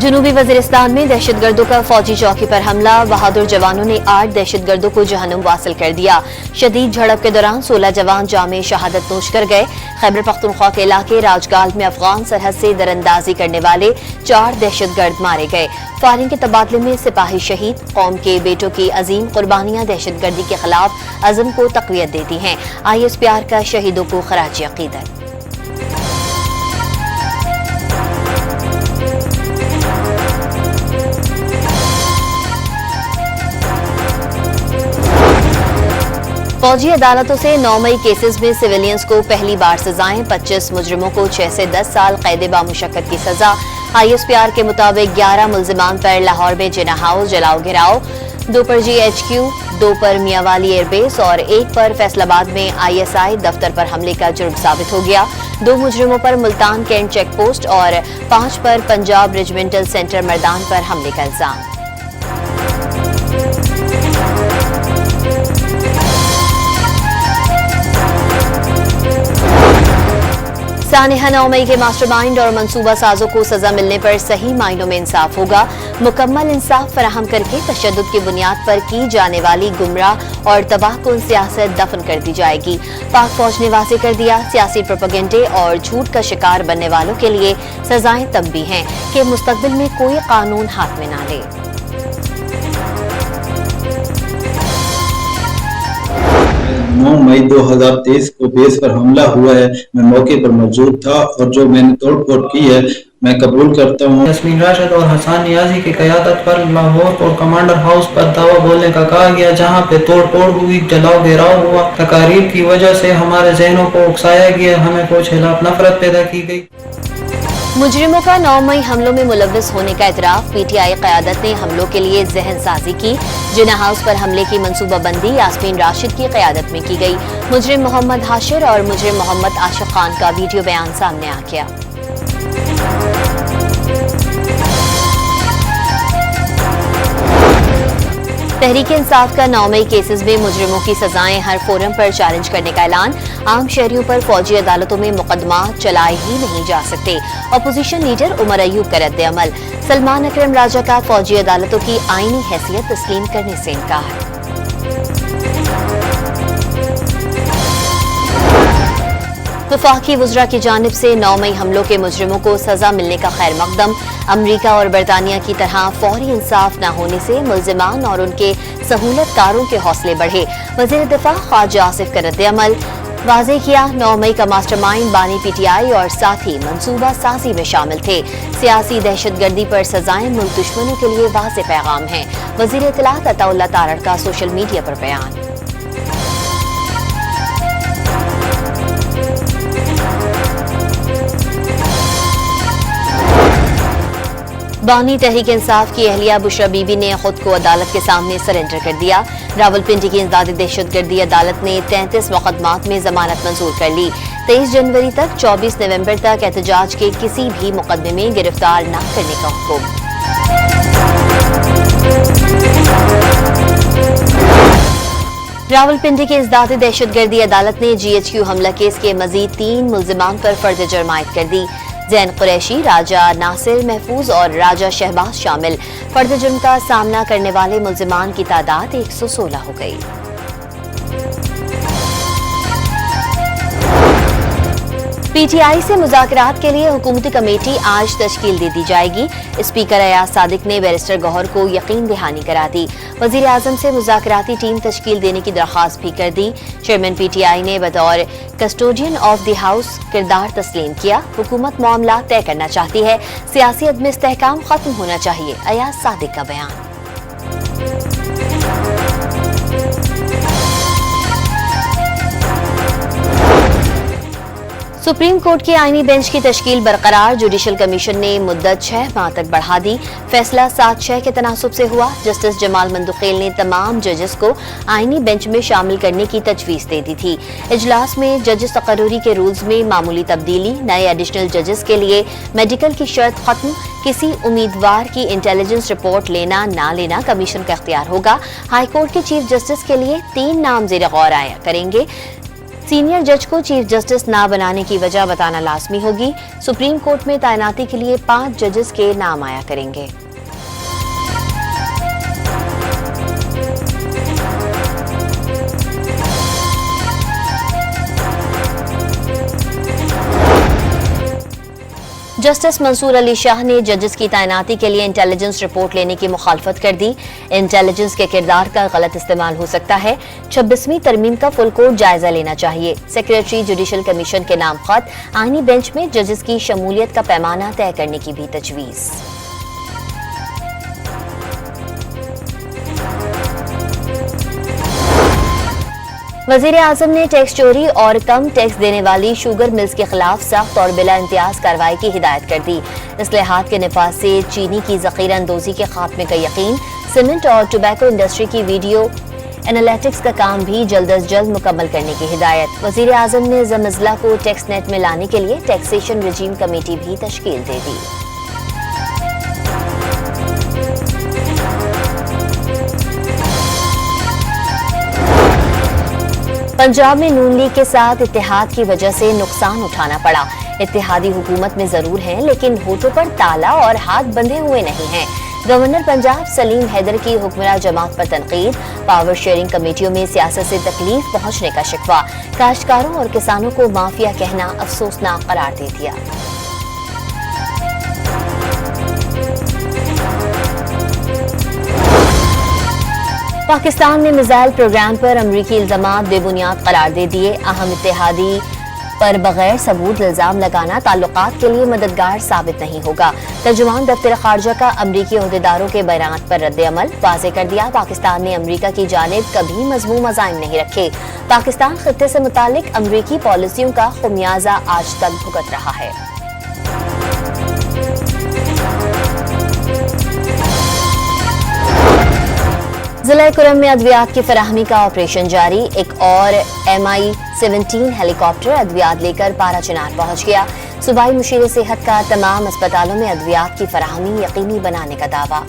जनूबी वजीरिस्तान में दहशतगर्दों का फौजी चौकी पर हमला। बहादुर जवानों ने 8 दहशतगर्दों को जहन्नुम वासिल कर दिया। शदीद झड़प के दौरान 16 जवान जामे शहादत नोश कर गए। खैबर पख्तूनख्वा के इलाके राजगाल में अफगान सरहद से दरअंदाजी करने वाले 4 दहशतगर्द मारे गए। फायरिंग के तबादले में सिपाही शहीद। कौम के बेटों की अजीम कुर्बानियां दहशतगर्दी के खिलाफ अज़म को तक़वियत देती हैं। ISPR का शहीदों को खराज अक़ीदत। 'फौजी अदालतों से 9 मई केसेस में सिविलियंस को पहली बार सजाएं। 25 मुजरिमों को 6 से 10 साल कैद बामुशक्कत की सजा। ISPR के मुताबिक 11 मुल्जिमान पर लाहौर में जिना हाउस जलाओ घिराव, 2 पर GHQ, 2 पर मियांवाली एयरबेस और 1 पर फैसलाबाद में ISI दफ्तर पर हमले का जुर्म साबित हो गया। 2 मुजरिमों पर मुल्तान कैंट चेक पोस्ट और 5 पर पंजाब रेजिमेंटल सेंटर मर्दान पर हमले का इल्जाम। सानिहा 9 मई के मास्टरमाइंड और मंसूबा साजों को सजा मिलने पर सही मायनों में इंसाफ होगा। मुकम्मल इंसाफ फराहम करके तशद्दुद की बुनियाद पर की जाने वाली गुमराह और तबाहकुन सियासत दफन कर दी जाएगी। पाक फौज ने वाज़ेह कर दिया, सियासी प्रोपेगेंडे और झूठ का शिकार बनने वालों के लिए सजाएं तब भी हैं कि मुस्तकबिल में कोई कानून हाथ में ना ले। 9 मई 2023 को बेस पर हमला हुआ है। मैं मौके पर मौजूद था और जो मैंने तोड़फोड़ की है मैं कबूल करता हूँ। यास्मीन राशिद और हसन नियाजी की क़यादत पर लाहौर और कमांडर हाउस पर दावा बोलने का कहा गया, जहाँ पे तोड़फोड़ हुई, जलाओ घेराव हुआ। तकारीर की वजह से हमारे जहनों को उकसाया गया, हमें कुछ खिलाफ नफरत पैदा की गई। मुजरिमों का 9 मई हमलों में मुलव्वस होने का इतराफ। PTI क़यादत ने हमलों के लिए जहन साजी की। जिना हाउस पर हमले की मंसूबाबंदी यास्मीन राशिद की क़यादत में की गई। मुजरिम मोहम्मद हाशिर और मुजरिम मोहम्मद आशिक खान का वीडियो बयान सामने आ गया। तहरीक इंसाफ का 9 मई केसेस में मुजरिमों की सजाएं हर फोरम पर चैलेंज करने का ऐलान। आम शहरियों पर फौजी अदालतों में मुकदमा चलाए ही नहीं जा सकते। अपोजिशन लीडर उमर अयूब का रद्द अमल। सलमान अकरम राजा का फौजी अदालतों की आईनी हैसियत तस्लीम करने से इनकार। वफाकी वज़रा की जानिब से 9 मई हमलों के मुजरिमों को सजा मिलने का खैर मकदम। अमरीका और बरतानिया की तरह फौरी इंसाफ न होने से मुल्जिमान और उनके सहूलतकारों के हौसले बढ़े। वज़ीर दिफा ख्वाजा आसिफ का रद्द अमल। वाज़ेह किया, 9 मई का मास्टरमाइंड बानी PTI और साथी मंसूबा साजी में शामिल थे। सियासी दहशतगर्दी पर सजाएं मुल्क दुश्मनों के लिए वाज़ेह पैगाम है। वज़ीर इत्तलात अताउल्लाह तारड़ का सोशल मीडिया पर बयान। बानी तहरीक इंसाफ की अहलिया बुशरा बीबी ने खुद को अदालत के सामने सरेंडर कर दिया। रावलपिंडी की इंसदादी दहशतगर्दी अदालत ने 33 मुकदमात में जमानत मंजूर कर ली। 23 जनवरी तक 24 नवंबर तक एहतजाज के किसी भी मुकदमे में गिरफ्तार न करने का हुक्म। रावलपिंडी की इंसदादी दहशतगर्दी अदालत ने GHQ हमला केस के मजीद 3 मुल्जिमान पर फर्द जुर्म आयद कर दी। जैन कुरैशी, राजा नासिर महफूज और राजा शहबाज शामिल। फर्द जुर्म का सामना करने वाले मुल्जिमान की तादाद 116 हो गई। PTI से मुज़ाकरात के लिए हुकूमती कमेटी आज तश्कील दे दी जाएगी। स्पीकर अयाज सादिक ने बैरिस्टर गौहर को यकीन दहानी करा दी। वज़ीर आज़म से मुज़ाकराती टीम तश्कील देने की दरख्वास्त भी कर दी। चेयरमैन PTI ने बतौर कस्टोडियन ऑफ द हाउस किरदार तस्लीम किया। हुकूमत मामला तय करना चाहती है, सियासी अदम इस्तेहकाम खत्म होना चाहिए। अयाज सादिक का बयान। सुप्रीम कोर्ट के आईनी बेंच की तश्कील बरकरार। जुडिशल कमीशन ने मुद्दत 6 माह तक बढ़ा दी। फैसला 7-6 के तनासुब से हुआ। जस्टिस जमाल मंदुखेल ने तमाम जजेस को आईनी बेंच में शामिल करने की तजवीज़ दे दी थी। इजलास में जजेस तकर्रुरी के रूल्स में मामूली तब्दीली, नए एडिशनल जजेस के लिए मेडिकल की शर्त खत्म, किसी उम्मीदवार की इंटेलिजेंस रिपोर्ट लेना ना लेना कमीशन का इख्तियार होगा। हाई कोर्ट के चीफ जस्टिस के लिए 3 नाम ज़ेर गौर आया करेंगे। सीनियर जज को चीफ जस्टिस ना बनाने की वजह बताना लाजमी होगी। सुप्रीम कोर्ट में तैनाती के लिए 5 जजेस के नाम आया करेंगे। जस्टिस मंसूर अली शाह ने जजेस की तैनाती के लिए इंटेलिजेंस रिपोर्ट लेने की मुखालफत कर दी। इंटेलिजेंस के किरदार का गलत इस्तेमाल हो सकता है। 26वीं तरमीम का फुल कोर्ट जायजा लेना चाहिए। सेक्रेटरी जुडिशल कमीशन के नाम खत, आईनी बेंच में जजेस की शमूलियत का पैमाना तय करने की भी तजवीज़। वजीर आजम ने टैक्स चोरी और कम टैक्स देने वाली शुगर मिल्स के खिलाफ सख्त और बिला इम्तियाज कार्रवाई की हिदायत कर दी। इस्लाहात के नफाज से चीनी की ज़ख़ीरा अंदोज़ी के खात्मे का यकीन। सीमेंट और टोबैको इंडस्ट्री की वीडियो एनालिटिक्स का काम भी जल्द अज जल्द मुकम्मल करने की हिदायत। वजीर आजम ने ज़म-अज़ला को टैक्स नेट में लाने के लिए टैक्सेशन रजीम कमेटी भी तश्कील दे दी। पंजाब में नून लीग के साथ इत्तेहाद की वजह से नुकसान उठाना पड़ा। इत्तेहादी हुकूमत में जरूर हैं, लेकिन होठों पर ताला और हाथ बंधे हुए नहीं हैं। गवर्नर पंजाब सलीम हैदर की हुक्मरान जमात पर तनकीद। पावर शेयरिंग कमेटियों में सियासत से तकलीफ पहुंचने का शिकवा। काश्तकारों और किसानों को माफिया कहना अफसोसनाक करार दे दिया। पाकिस्तान ने मिसाइल प्रोग्राम पर अमरीकी इल्जामात बेबुनियाद करार दे दिए। अहम इत्तेहादी पर बगैर सबूत इल्जाम लगाना ताल्लुकात के लिए मददगार साबित नहीं होगा। तर्जुमान दफ्तर खारजा का अमरीकी अहदेदारों के बयान पर रद्द अमल वाज़ेह कर दिया। पाकिस्तान ने अमरीका की जानिब कभी मज़मूम अज़ाइम नहीं रखे। पाकिस्तान खित्ते से मुतालिक अमरीकी पॉलिसियों का खुमियाजा आज तक भुगत रहा है। जिला कुरम में अद्वियात की फराहमी का ऑपरेशन जारी। एक और MI-17 हेलीकॉप्टर अद्वियात लेकर पारा चिनार पहुंच गया। सूबाई मुशीर सेहत का तमाम अस्पतालों में अद्वियात की फराहमी यकीनी बनाने का दावा।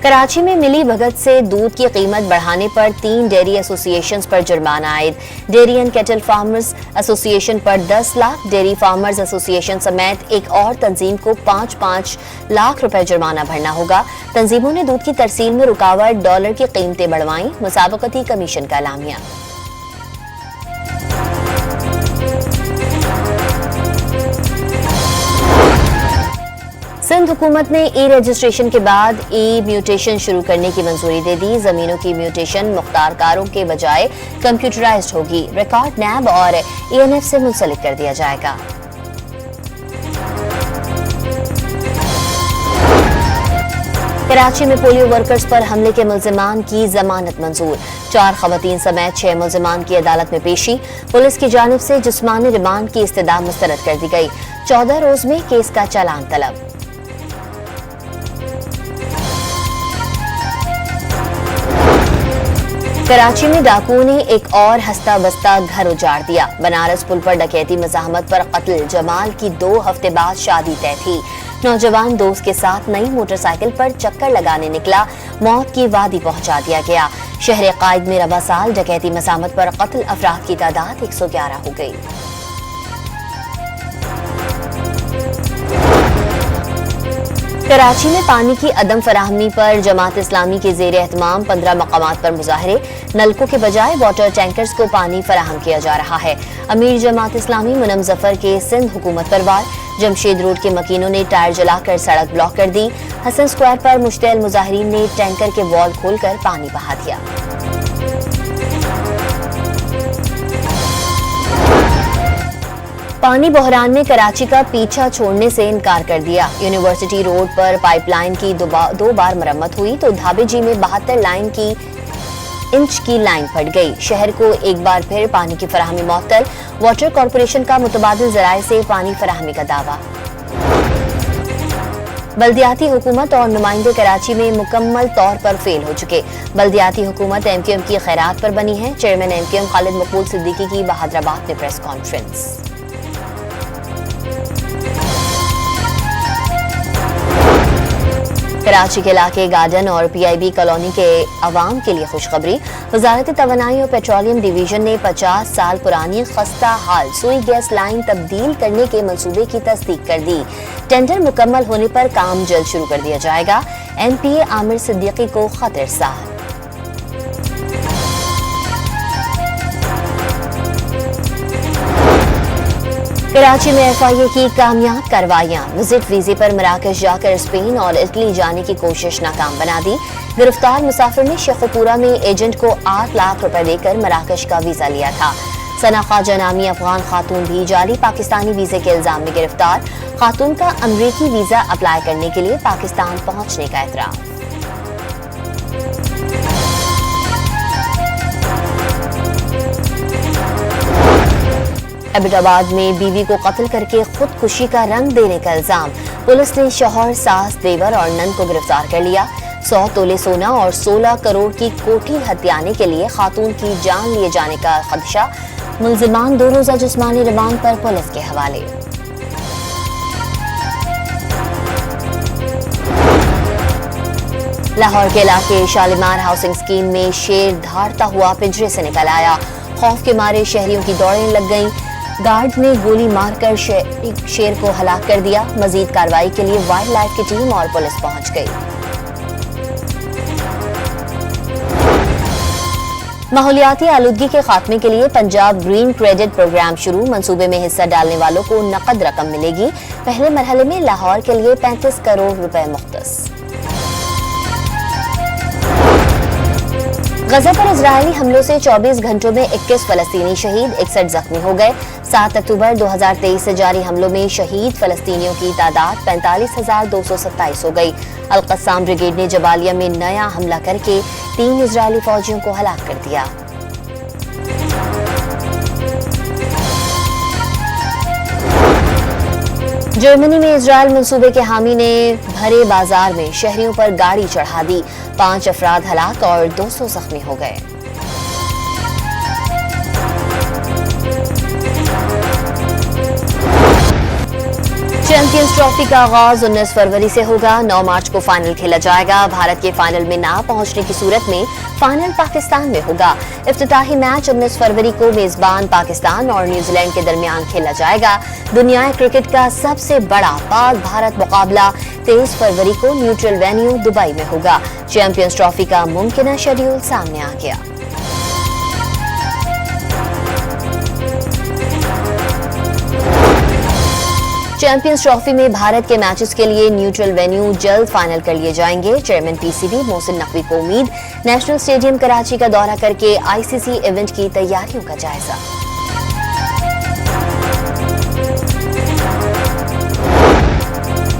कराची में मिली भगत से दूध की कीमत बढ़ाने पर 3 डेयरी एसोसिएशंस पर जुर्माना आयद। Dairy and cattle farmers association पर 10 लाख, डेयरी फार्मर्स एसोसिएशन समेत एक और तंजीम को 5-5 लाख रुपए जुर्माना भरना होगा। तंजीमों ने दूध की तरसील में रुकावट, डॉलर की कीमतें बढ़वाई। मुसाबकती कमीशन का एलामिया। सिंध हुकूमत ने ई रजिस्ट्रेशन के बाद ई म्यूटेशन शुरू करने की मंजूरी दे दी। जमीनों की म्यूटेशन मुख्तारकारों के बजाय कंप्यूटराइज्ड होगी। रिकॉर्ड नैब और ENF से मुंसलिक कर दिया जाएगा। कराची में पोलियो वर्कर्स पर हमले के मुल्जिमान की जमानत मंजूर। 4 खवातीन समेत 6 मुल्जिमान की अदालत में पेशी। पुलिस की जानिब से जिस्मानी रिमांड की इस्तदा मुस्तरद कर दी गई। 14 रोज में केस का चालान तलब। कराची में डाकुओं ने एक और हस्ता बस्ता घर उजाड़ दिया। बनारस पुल पर डकैती मज़ाहमत पर कत्ल। जमाल की 2 हफ्ते बाद शादी तय थी। नौजवान दोस्त के साथ नई मोटरसाइकिल पर चक्कर लगाने निकला। मौत की वादी पहुंचा दिया गया। शहर कायद में रबा साल डकैती मज़ाहमत पर कत्ल अफराद की तादाद 111 हो गई। कराची में पानी की अदम फराहमी पर जमात इस्लामी के ज़ेर एहतमाम 15 मकामात पर मुजाहरे। नलकों के बजाय वाटर टैंकर्स को पानी फराहम किया जा रहा है। अमीर जमात इस्लामी मुनम जफर के सिंध हुकूमत पर वार। जमशेद रोड के मकीनों ने टायर जलाकर सड़क ब्लॉक कर दी। हसन स्क्वायर पर मुश्तैल मुजाहिरीन ने टैंकर के वॉल खोलकर पानी बहा दिया। पानी बहरान ने कराची का पीछा छोड़ने से इनकार कर दिया। यूनिवर्सिटी रोड पर पाइपलाइन की 2 बार मरम्मत हुई तो धाबेजी में 72 इंच की लाइन फट गई। शहर को एक बार फिर पानी की फराहमी मुअत्तल। वाटर कॉरपोरेशन का मुतबादिल ज़राए से पानी फराहमी का दावा। बल्दियाती हुकूमत और नुमाइंदे कराची में मुकम्मल तौर पर फेल हो चुके। बल्दियाती हुकूमत MQM की खैरात पर बनी है। चेयरमैन MQM खालिद मकबूल सिद्दीकी की बहादराबाद में प्रेस कॉन्फ्रेंस। कराची के इलाके गार्डन और PIB कॉलोनी के अवाम के लिए खुशखबरी। वजारत तवानाई और पेट्रोलियम डिवीजन ने 50 साल पुरानी खस्ता हाल सुई गैस लाइन तब्दील करने के मंसूबे की तस्दीक कर दी। टेंडर मुकम्मल होने पर काम जल्द शुरू कर दिया जाएगा। MPA आमिर सिद्दीकी को खत इरसाल। कराची में FIA की कामयाब कार्रवाइयां। विजिट वीजे पर मराकश जाकर स्पेन और इटली जाने की कोशिश नाकाम बना दी। गिरफ्तार मुसाफिर ने शेखुपुरा में एजेंट को 8 लाख रुपए देकर मराकश का वीजा लिया था। सना ख्वाजा नामी अफगान खातून भी जाली पाकिस्तानी वीजे के इल्जाम में गिरफ्तार। खातून का अमरीकी वीजा अप्लाई करने के लिए पाकिस्तान पहुंचने का एतराफ। एबटाबाद में बीवी को कत्ल करके खुदकुशी का रंग देने का इल्जाम। पुलिस ने शौहर, सास, देवर और नंद को गिरफ्तार कर लिया। 100 तोले सोना और 16 करोड़ की कोठी हथियाने के लिए खातून की जान लिए जाने का खदशा। मुलजिमान 2 रोजा जिस्मानी रिमांड पर पुलिस के हवाले। लाहौर के इलाके शालीमार हाउसिंग स्कीम में शेर धाड़ता हुआ पिंजरे से निकल आया। खौफ के मारे शहरियों की दौड़ें लग गईं। गार्ड ने गोली मारकर शेर को हलाक कर दिया। मजीद कार्रवाई के लिए वाइल्ड लाइफ की टीम और पुलिस पहुंच गई। माहौलियाती आलूदगी के खात्मे के लिए पंजाब ग्रीन क्रेडिट प्रोग्राम शुरू। मंसूबे में हिस्सा डालने वालों को नकद रकम मिलेगी। पहले मरहले में लाहौर के लिए 35 करोड़ रुपए मुख्तस। गजा पर इजरायली हमलों से 24 घंटों में 21 फलस्तीनी शहीद, 61 जख्मी हो गए। 7 अक्टूबर 2023 से जारी हमलों में शहीद फलस्तीनियों की तादाद 45,227 हो गई। अल-कस्साम ब्रिगेड ने जबालिया में नया हमला करके 3 इजरायली फौजियों को हलाक कर दिया। जर्मनी में इजरायल मंसूबे के हामी ने भरे बाजार में शहरियों पर गाड़ी चढ़ा दी। 5 अफराद हलाक और 200 जख्मी हो गए। चैंपियंस ट्रॉफी का आगाज 19 फरवरी से होगा। 9 मार्च को फाइनल खेला जाएगा। भारत के फाइनल में ना पहुंचने की सूरत में फाइनल पाकिस्तान में होगा। इफ्तिताही मैच 19 फरवरी को मेजबान पाकिस्तान और न्यूजीलैंड के दरमियान खेला जाएगा। दुनिया क्रिकेट का सबसे बड़ा पाक भारत मुकाबला 23 फरवरी को न्यूट्रल वेन्यू दुबई में होगा। चैंपियंस ट्रॉफी का मुमकिन शेड्यूल सामने आ गया। चैंपियंस ट्रॉफी में भारत के मैचेस के लिए न्यूट्रल वेन्यू जल्द फाइनल कर लिए जाएंगे। चेयरमैन PCB मोहसिन नकवी को उम्मीद। नेशनल स्टेडियम कराची का दौरा करके ICC इवेंट की तैयारियों का जायजा।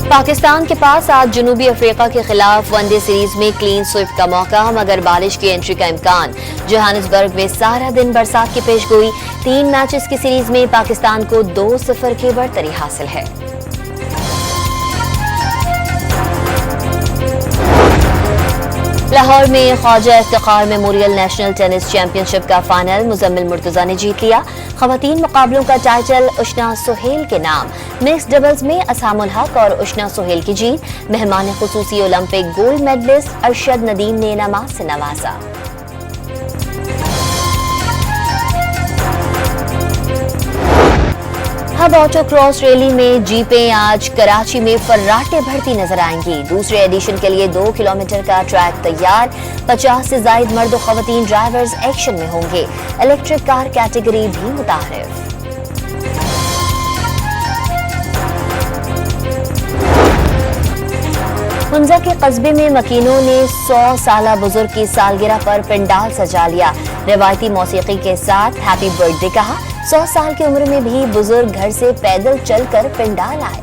पाकिस्तान के पास आज जनूबी अफ्रीका के खिलाफ वनडे सीरीज में क्लीन स्वीप का मौका, मगर बारिश की एंट्री का इम्कान। जोहानिसबर्ग में सारा दिन बरसात की पेशगोई। 3 मैचेस की सीरीज में पाकिस्तान को 2-0 की बढ़तरी हासिल है। लाहौर में Khwaja Iftikhar memorial national tennis championship का फाइनल मुजम्मिल मुर्तजा ने जीत लिया। खवातीन मुकाबलों का टाइटल उशना सुहेल के नाम। मिक्स डबल्स में असामुल हक और उशना सुहेल की जीत। मेहमान खुसूसी Olympic gold medallist Arshad Nadeem ने इनामात से नवाजा। हब ऑटो क्रॉस रैली में जीपें आज कराची में फर्राटे भरती नजर आएंगी। दूसरे एडिशन के लिए 2 किलोमीटर का ट्रैक तैयार। 50 से जायद मर्द और खवातीन ड्राइवर्स एक्शन में होंगे। इलेक्ट्रिक कार कैटेगरी भी मुतारिफ। हुंजा के कस्बे में मकीनों ने 100 साला बुजुर्ग की सालगिरह पर पंडाल सजा लिया। रिवायती मौसीकी के साथ हैप्पी बर्थडे कहा। 100 साल की उम्र में भी बुजुर्ग घर से पैदल चलकर पंडाल आए।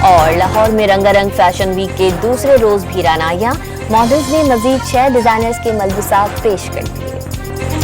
और लाहौर में रंगारंग फैशन वीक के दूसरे रोज भी रानाइयां। मॉडल्स ने मजीद 6 डिजाइनर्स के मलबूसात पेश कर दिए।